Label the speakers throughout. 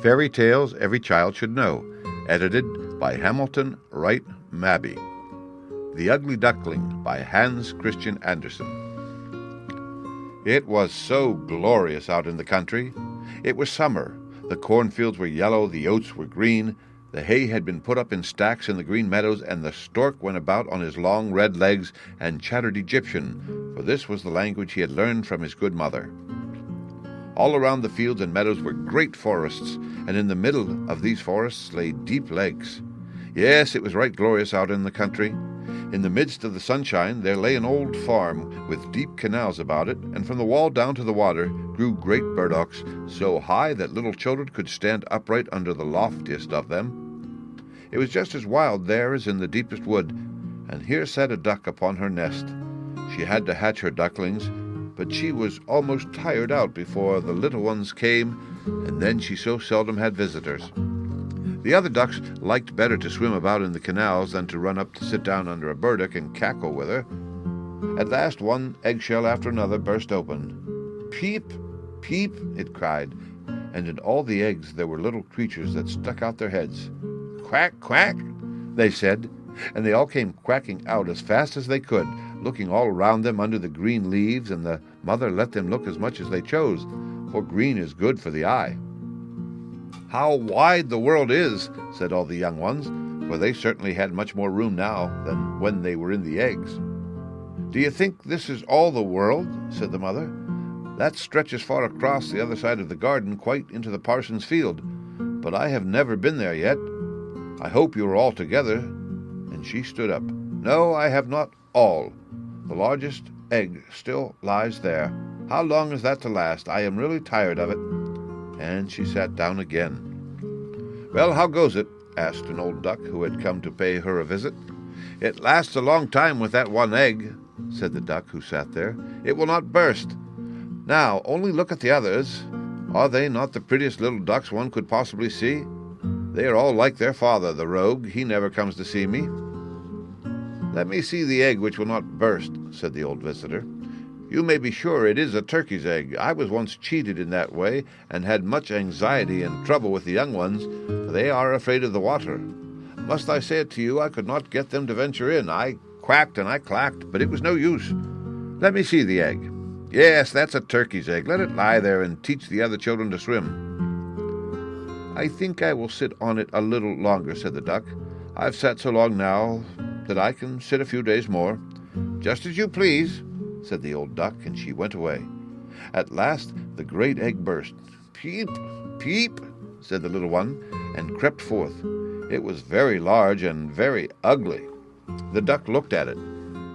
Speaker 1: Fairy Tales Every Child Should Know, edited by Hamilton Wright Mabie. The Ugly Duckling by Hans Christian Andersen. It was so glorious out in the country. It was summer. The cornfields were yellow, the oats were green, the hay had been put up in stacks in the green meadows, and the stork went about on his long red legs and chattered Egyptian, for this was the language he had learned from his good mother. All around the fields and meadows were great forests, and in the middle of these forests lay deep lakes. Yes, it was right glorious out in the country. In the midst of the sunshine there lay an old farm with deep canals about it, and from the wall down to the water grew great burdocks, so high that little children could stand upright under the loftiest of them. It was just as wild there as in the deepest wood, and here sat a duck upon her nest. She had to hatch her ducklings, but she was almost tired out before the little ones came, and then she so seldom had visitors. The other ducks liked better to swim about in the canals than to run up to sit down under a burdock and cackle with her. At last one eggshell after another burst open. "Peep, peep," it cried, and in all the eggs there were little creatures that stuck out their heads. "Quack, quack," they said, and they all came quacking out as fast as they could, looking all around them under the green leaves, and the mother let them look as much as they chose, for green is good for the eye. "How wide the world is," said all the young ones, for they certainly had much more room now than when they were in the eggs. "Do you think this is all the world?" said the mother. "That stretches far across the other side of the garden, quite into the parson's field, but I have never been there yet. I hope you are all together." And she stood up. "No, I have not all. The largest egg still lies there. How long is that to last? I am really tired of it." And she sat down again. "Well, how goes it?" asked an old duck who had come to pay her a visit. "It lasts a long time with that one egg," said the duck who sat there. "It will not burst. Now, only look at the others. Are they not the prettiest little ducks one could possibly see? They are all like their father, the rogue. He never comes to see me." "Let me see the egg which will not burst," said the old visitor. "You may be sure it is a turkey's egg. I was once cheated in that way, and had much anxiety and trouble with the young ones, for they are afraid of the water. Must I say it to you, I could not get them to venture in. I quacked and I clacked, but it was no use. Let me see the egg. Yes, that's a turkey's egg. Let it lie there and teach the other children to swim." "I think I will sit on it a little longer," said the duck. "I've sat so long now that I can sit a few days more." "Just as you please," said the old duck, and she went away. At last the great egg burst. "Peep, peep," said the little one, and crept forth. It was very large and very ugly. The duck looked at it.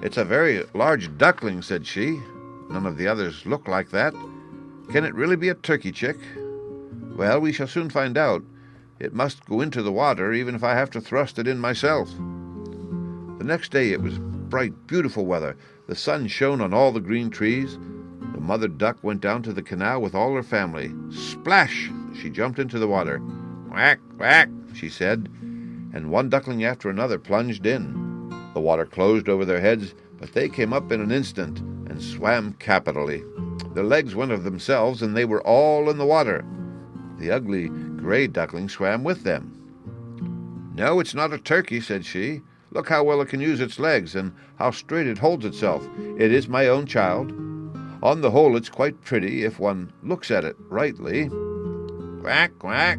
Speaker 1: "It's a very large duckling," said she. "None of the others look like that. Can it really be a turkey chick? Well, we shall soon find out. It must go into the water, even if I have to thrust it in myself." The next day it was bright, beautiful weather. The sun shone on all the green trees. The mother duck went down to the canal with all her family. Splash! She jumped into the water. "Quack, quack," she said, and one duckling after another plunged in. The water closed over their heads, but they came up in an instant and swam capitally. Their legs went of themselves, and they were all in the water. The ugly gray duckling swam with them. "No, it's not a turkey," said she. "Look how well it can use its legs, and how straight it holds itself. It is my own child. On the whole, it's quite pretty, if one looks at it rightly. Quack, quack.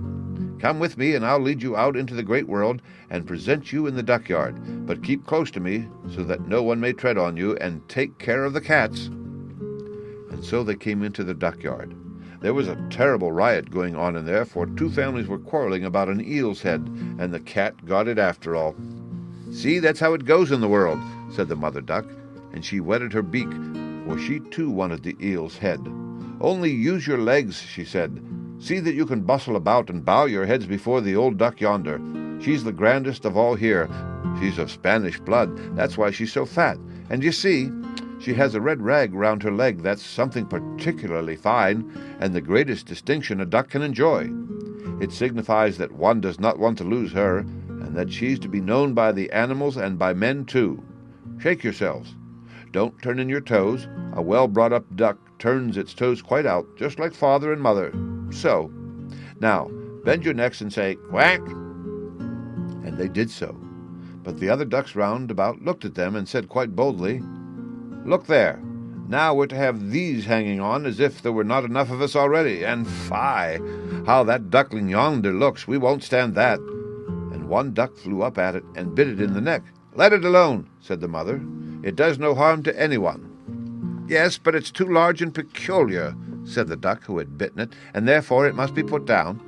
Speaker 1: Come with me, and I'll lead you out into the great world, and present you in the duckyard. But keep close to me, so that no one may tread on you, and take care of the cats." And so they came into the duckyard. There was a terrible riot going on in there, for two families were quarreling about an eel's head, and the cat got it after all. "See, that's how it goes in the world," said the mother duck, and she wetted her beak, for she too wanted the eel's head. "Only use your legs," she said. "See that you can bustle about and bow your heads before the old duck yonder. She's the grandest of all here. She's of Spanish blood. That's why she's so fat. And you see, she has a red rag round her leg. That's something particularly fine, and the greatest distinction a duck can enjoy. It signifies that one does not want to lose her, and that she's to be known by the animals and by men too. Shake yourselves. Don't turn in your toes. A well-brought-up duck turns its toes quite out, just like father and mother. So. Now, Bend your necks and say, "Quack!" And they did so. But the other ducks round about looked at them and said quite boldly, "Look there! Now we're to have these hanging on as if there were not enough of us already, and fie! How that duckling yonder looks! We won't stand that." And one duck flew up at it and bit it in the neck. "Let it alone," said the mother. "It does no harm to anyone." "Yes, but it's too large and peculiar," said the duck who had bitten it, "and therefore it must be put down."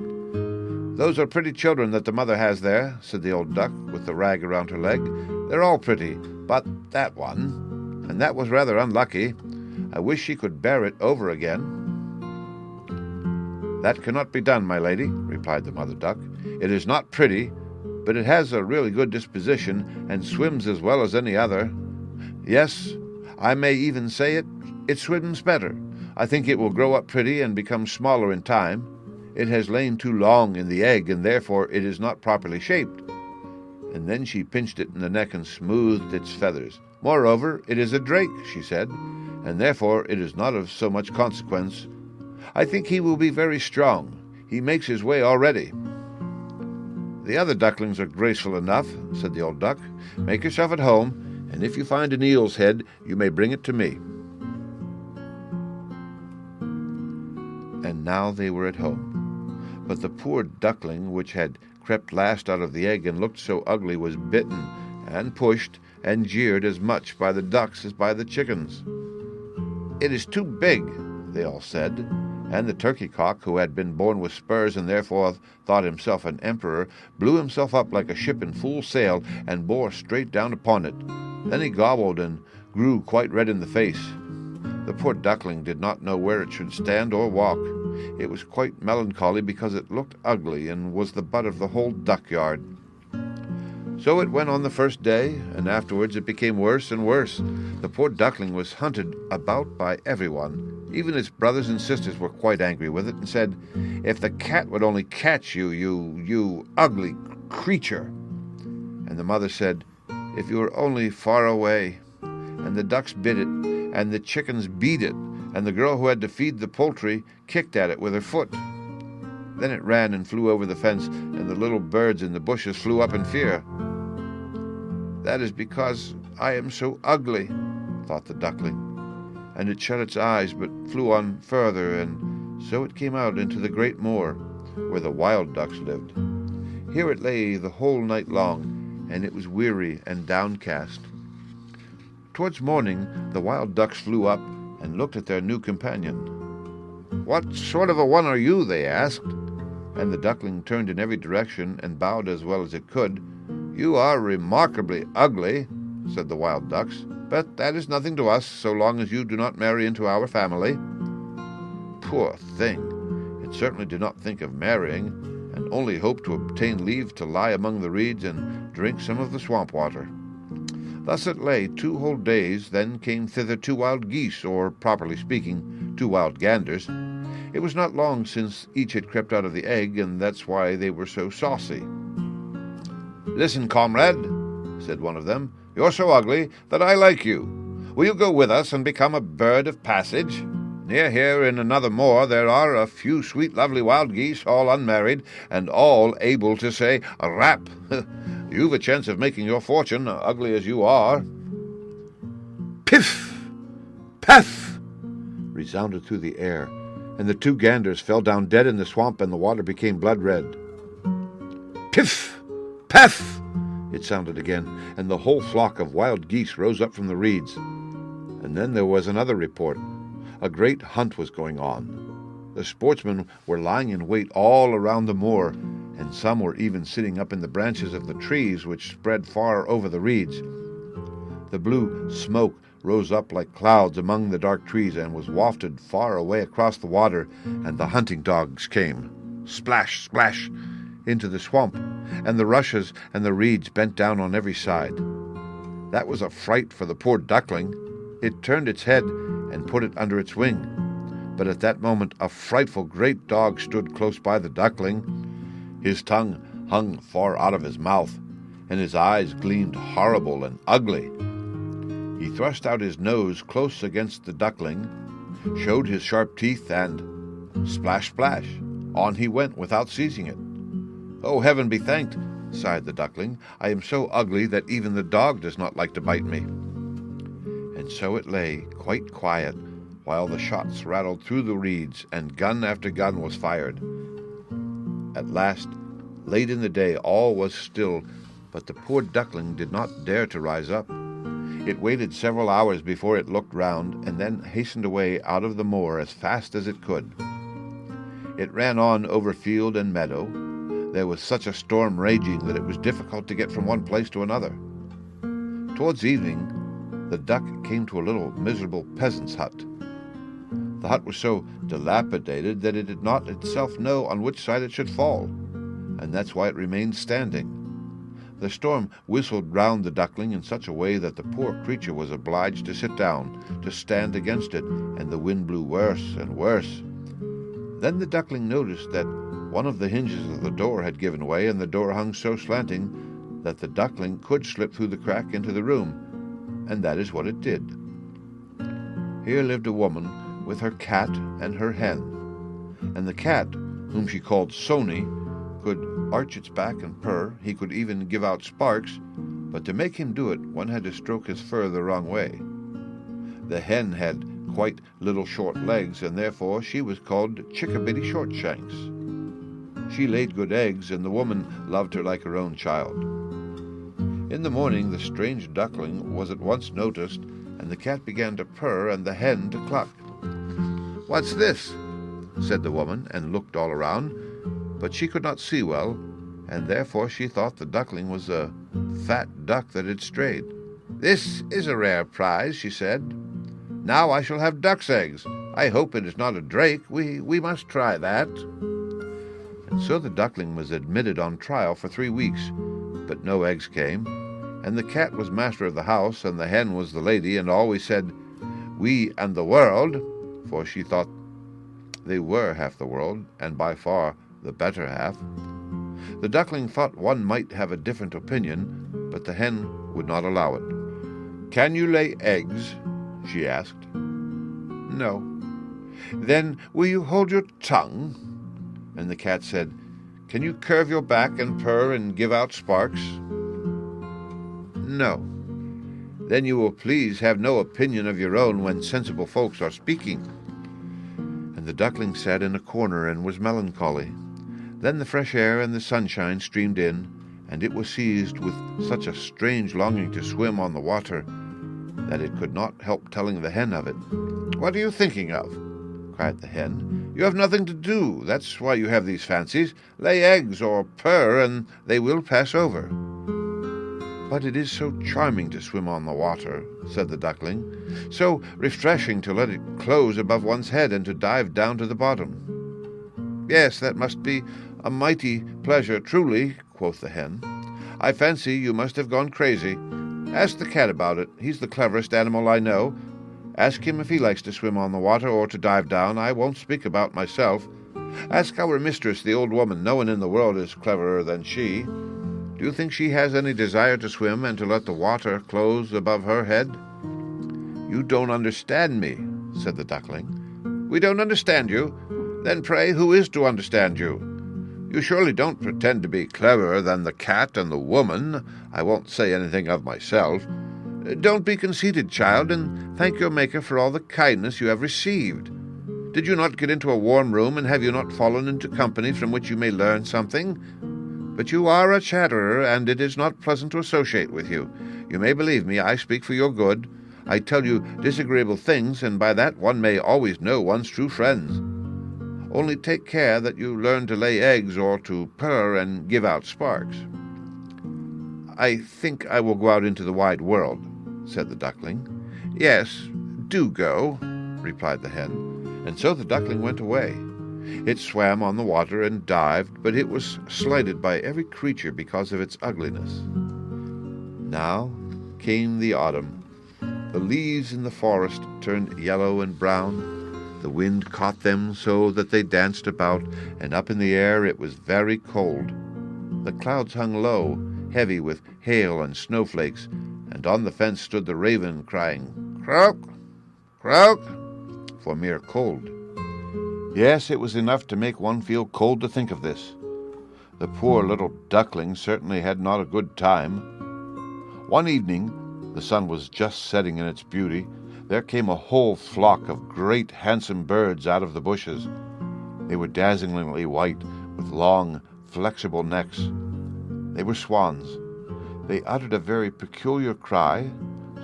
Speaker 1: "Those are pretty children that the mother has there," said the old duck with the rag around her leg. "They're all pretty, but that one, and that was rather unlucky. I wish she could bear it over again." "That cannot be done, my lady," replied the mother duck. "It is not pretty, but it has a really good disposition, and swims as well as any other. Yes, I may even say it swims better. I think it will grow up pretty and become smaller in time. It has lain too long in the egg, and therefore it is not properly shaped." And then she pinched it in the neck and smoothed its feathers. "Moreover, it is a drake," she said, "and therefore it is not of so much consequence. I think he will be very strong. He makes his way already." "The other ducklings are graceful enough," said the old duck. "Make yourself at home, and if you find an eel's head, you may bring it to me." And now they were at home. But the poor duckling, which had crept last out of the egg and looked so ugly, was bitten and pushed and jeered as much by the ducks as by the chickens. "It is too big," they all said, and the turkey-cock, who had been born with spurs and therefore thought himself an emperor, blew himself up like a ship in full sail and bore straight down upon it. Then he gobbled and grew quite red in the face. The poor duckling did not know where it should stand or walk. It was quite melancholy because it looked ugly and was the butt of the whole duck-yard. So it went on the first day, and afterwards it became worse and worse. The poor duckling was hunted about by everyone. Even its brothers and sisters were quite angry with it and said, "If the cat would only catch you, you ugly creature." And the mother said, "If you were only far away." And the ducks bit it, and the chickens beat it, and the girl who had to feed the poultry kicked at it with her foot. Then it ran and flew over the fence, and the little birds in the bushes flew up in fear. "That is because I am so ugly," thought the duckling, and it shut its eyes but flew on further, and so it came out into the great moor, where the wild ducks lived. Here it lay the whole night long, and it was weary and downcast. Towards morning the wild ducks flew up and looked at their new companion. "What sort of a one are you?" they asked, and the duckling turned in every direction and bowed as well as it could. "You are remarkably ugly," said the wild ducks, "but that is nothing to us, so long as you do not marry into our family." Poor thing! It certainly did not think of marrying, and only hoped to obtain leave to lie among the reeds and drink some of the swamp water. Thus it lay 2 whole days. Then came thither 2 wild geese, or, properly speaking, 2 wild ganders. It was not long since each had crept out of the egg, and that's why they were so saucy. "Listen, comrade," said one of them, "you're so ugly that I like you. Will you go with us and become a bird of passage? Near here in another moor there are a few sweet lovely wild geese, all unmarried, and all able to say rap. You've a chance of making your fortune, ugly as you are." Piff! Paff! resounded through the air, and the 2 ganders fell down dead in the swamp, and the water became blood-red. Piff! Paff! it sounded again, and the whole flock of wild geese rose up from the reeds. And then there was another report. A great hunt was going on. The sportsmen were lying in wait all around the moor, and some were even sitting up in the branches of the trees which spread far over the reeds. The blue smoke rose up like clouds among the dark trees and was wafted far away across the water, and the hunting dogs came, splash, splash, into the swamp, and the rushes and the reeds bent down on every side. That was a fright for the poor duckling. It turned its head and put it under its wing. But at that moment a frightful great dog stood close by the duckling. His tongue hung far out of his mouth, and his eyes gleamed horrible and ugly. He thrust out his nose close against the duckling, showed his sharp teeth, and splash, splash, On he went without seizing it. "Oh, heaven be thanked," sighed the duckling. "I am so ugly that even the dog does not like to bite me." And so it lay, quite quiet, while the shots rattled through the reeds and gun after gun was fired. At last, late in the day, all was still, but the poor duckling did not dare to rise up. It waited several hours before it looked round, and then hastened away out of the moor as fast as it could. It ran on over field and meadow. There was such a storm raging that it was difficult to get from one place to another. Towards evening, the duck came to a little miserable peasant's hut. The hut was so dilapidated that it did not itself know on which side it should fall, and that's why it remained standing. The storm whistled round the duckling in such a way that the poor creature was obliged to sit down, to stand against it, and the wind blew worse and worse. Then the duckling noticed that one of the hinges of the door had given way, and the door hung so slanting that the duckling could slip through the crack into the room, and that is what it did. Here lived a woman with her cat and her hen, and the cat, whom she called Sony, could arch its back and purr. He could even give out sparks, but to make him do it, one had to stroke his fur the wrong way. The hen had quite little short legs, and therefore she was called Chickabiddy Shortshanks. She laid good eggs, and the woman loved her like her own child. In the morning the strange duckling was at once noticed, and the cat began to purr and the hen to cluck. "What's this?" said the woman, and looked all around, but she could not see well, and therefore she thought the duckling was a fat duck that had strayed. "This is a rare prize," she said. "Now I shall have duck's eggs. I hope it is not a drake. We must try that." And so the duckling was admitted on trial for 3 weeks, but no eggs came, and the cat was master of the house, and the hen was the lady, and always said, "We and the world," for she thought they were half the world, and by far the better half. The duckling thought one might have a different opinion, but the hen would not allow it. "Can you lay eggs?" she asked. "No." "Then will you hold your tongue?" And the cat said, "Can you curve your back and purr and give out sparks?" "No." "Then you will please have no opinion of your own when sensible folks are speaking." And the duckling sat in a corner and was melancholy. Then the fresh air and the sunshine streamed in, and it was seized with such a strange longing to swim on the water that it could not help telling the hen of it. "What are you thinking of?" cried the hen. "You have nothing to do. That's why you have these fancies. Lay eggs or purr, and they will pass over." "But it is so charming to swim on the water," said the duckling. "So refreshing to let it close above one's head and to dive down to the bottom." "Yes, that must be a mighty pleasure, truly," quoth the hen. "I fancy you must have gone crazy. Ask the cat about it. He's the cleverest animal I know. Ask him if he likes to swim on the water or to dive down. I won't speak about myself. Ask our mistress, the old woman. No one in the world is cleverer than she. Do you think she has any desire to swim and to let the water close above her head?" "You don't understand me," said the duckling. "We don't understand you? Then pray, who is to understand you? You surely don't pretend to be cleverer than the cat and the woman. I won't say anything of myself. Don't be conceited, child, and thank your Maker for all the kindness you have received. Did you not get into a warm room, and have you not fallen into company from which you may learn something? But you are a chatterer, and it is not pleasant to associate with you. You may believe me, I speak for your good. I tell you disagreeable things, and by that one may always know one's true friends. Only take care that you learn to lay eggs or to purr and give out sparks." "I think I will go out into the wide world," said the duckling. "Yes, do go," replied the hen. And so the duckling went away. It swam on the water and dived, but it was slighted by every creature because of its ugliness. Now came the autumn. The leaves in the forest turned yellow and brown. The wind caught them so that they danced about, and up in the air it was very cold. The clouds hung low, heavy with hail and snowflakes, and on the fence stood the raven, crying, "Croak, croak," for mere cold. Yes, it was enough to make one feel cold to think of this. The poor little duckling certainly had not a good time. One evening, the sun was just setting in its beauty, there came a whole flock of great handsome birds out of the bushes. They were dazzlingly white, with long, flexible necks. They were swans. They uttered a very peculiar cry,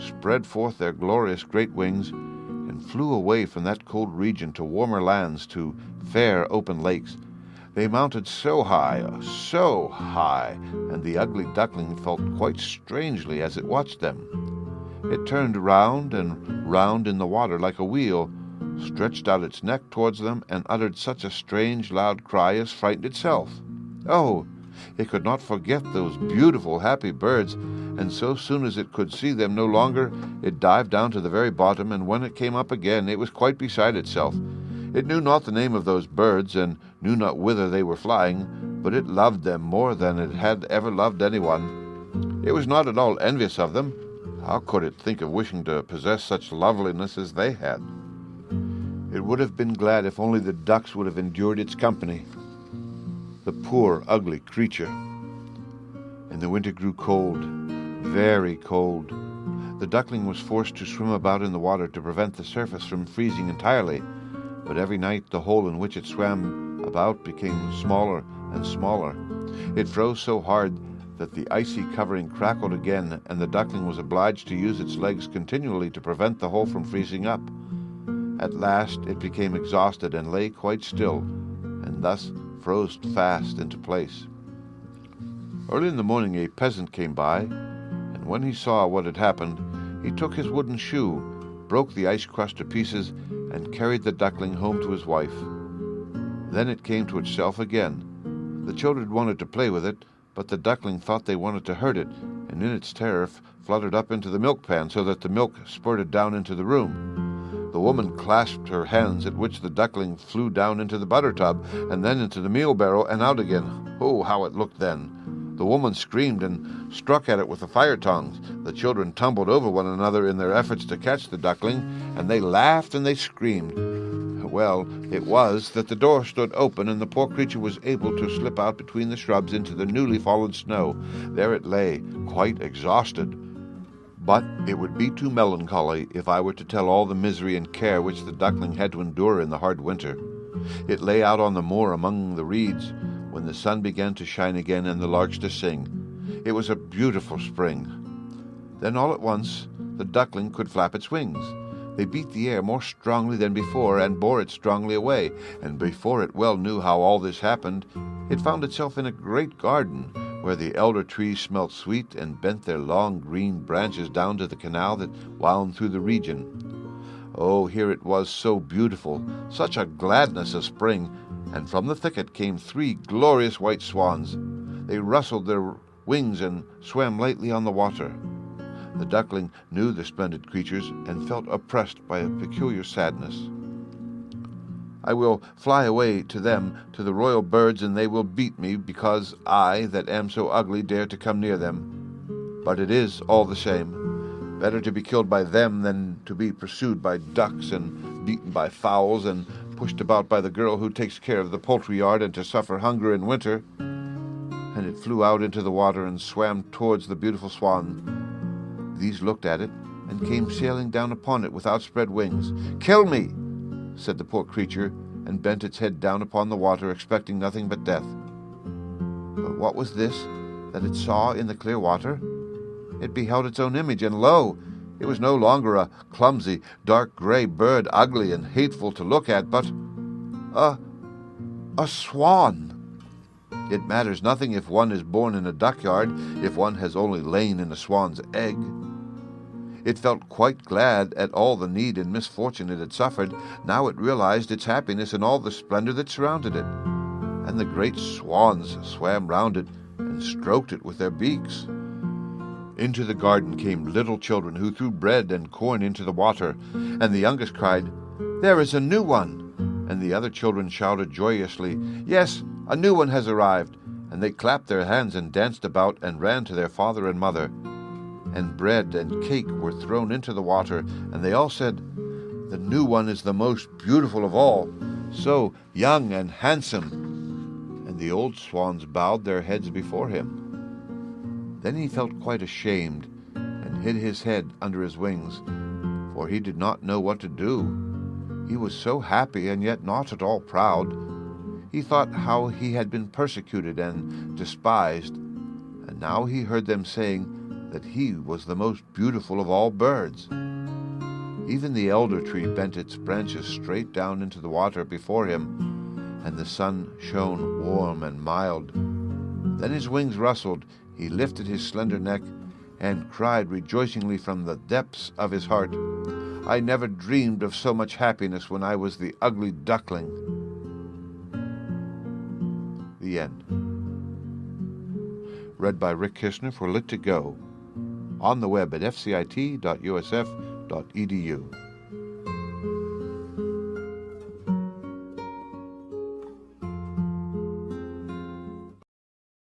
Speaker 1: spread forth their glorious great wings, and flew away from that cold region to warmer lands, to fair open lakes. They mounted so high, and the ugly duckling felt quite strangely as it watched them. It turned round and round in the water like a wheel, stretched out its neck towards them, and uttered such a strange loud cry as frightened itself. Oh, it could not forget those beautiful, happy birds, and so soon as it could see them no longer, it dived down to the very bottom, and when it came up again, it was quite beside itself. It knew not the name of those birds, and knew not whither they were flying, but it loved them more than it had ever loved anyone. It was not at all envious of them. How could it think of wishing to possess such loveliness as they had? It would have been glad if only the ducks would have endured its company. The poor, ugly creature. And the winter grew cold, very cold. The duckling was forced to swim about in the water to prevent the surface from freezing entirely, but every night the hole in which it swam about became smaller and smaller. It froze so hard that the icy covering crackled again, and the duckling was obliged to use its legs continually to prevent the hole from freezing up. At last it became exhausted and lay quite still, and thus froze fast into place. Early in the morning a peasant came by, and when he saw what had happened, he took his wooden shoe, broke the ice crust to pieces, and carried the duckling home to his wife. Then it came to itself again. The children wanted to play with it, but the duckling thought they wanted to hurt it, and in its terror fluttered up into the milk pan so that the milk spurted down into the room. The woman clasped her hands, at which the duckling flew down into the butter tub, and then into the meal barrel and out again. Oh, how it looked then! The woman screamed and struck at it with the fire tongs. The children tumbled over one another in their efforts to catch the duckling, and they laughed and they screamed. Well, it was that the door stood open, and the poor creature was able to slip out between the shrubs into the newly fallen snow. There it lay, quite exhausted. But it would be too melancholy if I were to tell all the misery and care which the duckling had to endure in the hard winter. It lay out on the moor among the reeds, when the sun began to shine again and the larks to sing. It was a beautiful spring. Then all at once the duckling could flap its wings. They beat the air more strongly than before, and bore it strongly away, and before it well knew how all this happened, it found itself in a great garden, where the elder trees smelt sweet and bent their long green branches down to the canal that wound through the region. Oh, here it was so beautiful, such a gladness of spring, and from the thicket came 3 glorious white swans. They rustled their wings and swam lightly on the water. The duckling knew the splendid creatures and felt oppressed by a peculiar sadness. I will fly away to them, to the royal birds, and they will beat me, because I, that am so ugly, dare to come near them. But it is all the same. Better to be killed by them than to be pursued by ducks and beaten by fowls and pushed about by the girl who takes care of the poultry yard, and to suffer hunger in winter. And it flew out into the water and swam towards the beautiful swan. These looked at it and came sailing down upon it with outspread wings. "Kill me," said the poor creature, and bent its head down upon the water, expecting nothing but death. But what was this that it saw in the clear water? It beheld its own image, and lo! It was no longer a clumsy, dark gray bird, ugly and hateful to look at, but a swan. It matters nothing if one is born in a duckyard, if one has only lain in a swan's egg. It felt quite glad at all the need and misfortune it had suffered. Now it realized its happiness in all the splendor that surrounded it. And the great swans swam round it and stroked it with their beaks. Into the garden came little children who threw bread and corn into the water, and the youngest cried, "There is a new one!" And the other children shouted joyously, "Yes, a new one has arrived!" And they clapped their hands and danced about and ran to their father and mother. And bread and cake were thrown into the water, and they all said, "The new one is the most beautiful of all. so young and handsome, and the old swans bowed their heads before him. Then he felt quite ashamed, and hid his head under his wings, for he did not know what to do. He was so happy, and yet not at all proud. He thought how he had been persecuted and despised, and now he heard them saying that he was the most beautiful of all birds. Even the elder tree bent its branches straight down into the water before him, and the sun shone warm and mild. Then his wings rustled, he lifted his slender neck, and cried rejoicingly from the depths of his heart, "I never dreamed of so much happiness when I was the ugly duckling." The end. Read by Rick Kishner for Lit2Go, on the web at fcit.usf.edu.